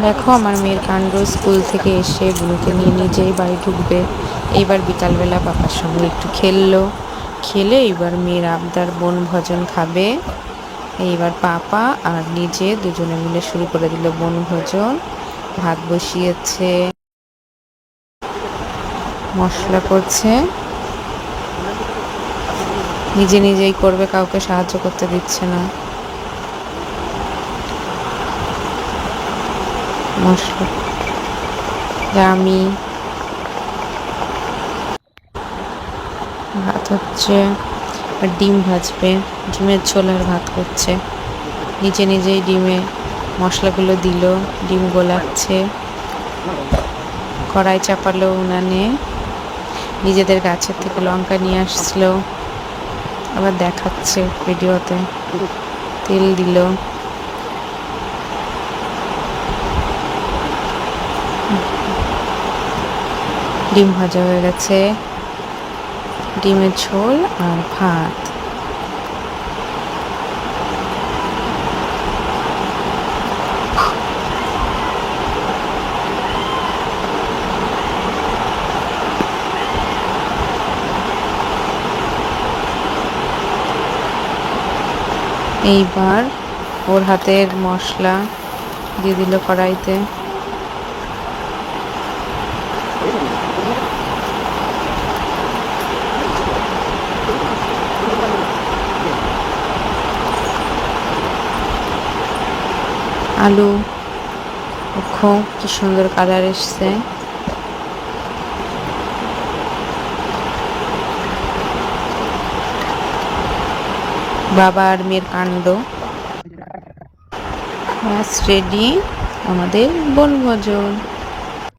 দেখো আমার মেয়ের কাণ্ড, স্কুল থেকে এসে বুনুকে নিয়ে নিজেই বাড়ি ঢুকবে। এইবার বিকালবেলা পাপার সঙ্গে একটু খেললো, খেলে এইবার মেয়ের আবদার বনভোজন খাবে। এইবার পাপা আর নিজে দুজনে মিলে শুরু করে দিল বনভোজন। ভাত বসিয়েছে, মশলা করছে, নিজে নিজেই করবে, কাউকে সাহায্য করতে দিচ্ছে না। মশলা আমি ভাত হচ্ছে, আর ডিম ভাজবে, ডিমের ঝোল আর ভাত করছে। নিজে নিজেই ডিমে মশলাগুলো দিল, ডিম গোলাচ্ছে, কড়াই চাপালো উনানে, নিজেদের গাছের থেকে লঙ্কা নিয়ে আসছিল, আবার দেখাচ্ছে ভিডিওতে। তেল দিল, ডিম ভাজা হয়ে গেছে, ডিমের ঝোল আর ভাত। এইবার ওর হাতের মশলা দিয়ে দিল কড়াইতে। আলু, দেখো কি সুন্দর কালার এসছে। বাবা আর মেয়ের কাণ্ড। ব্যাস রেডি আমাদের বনভোজন।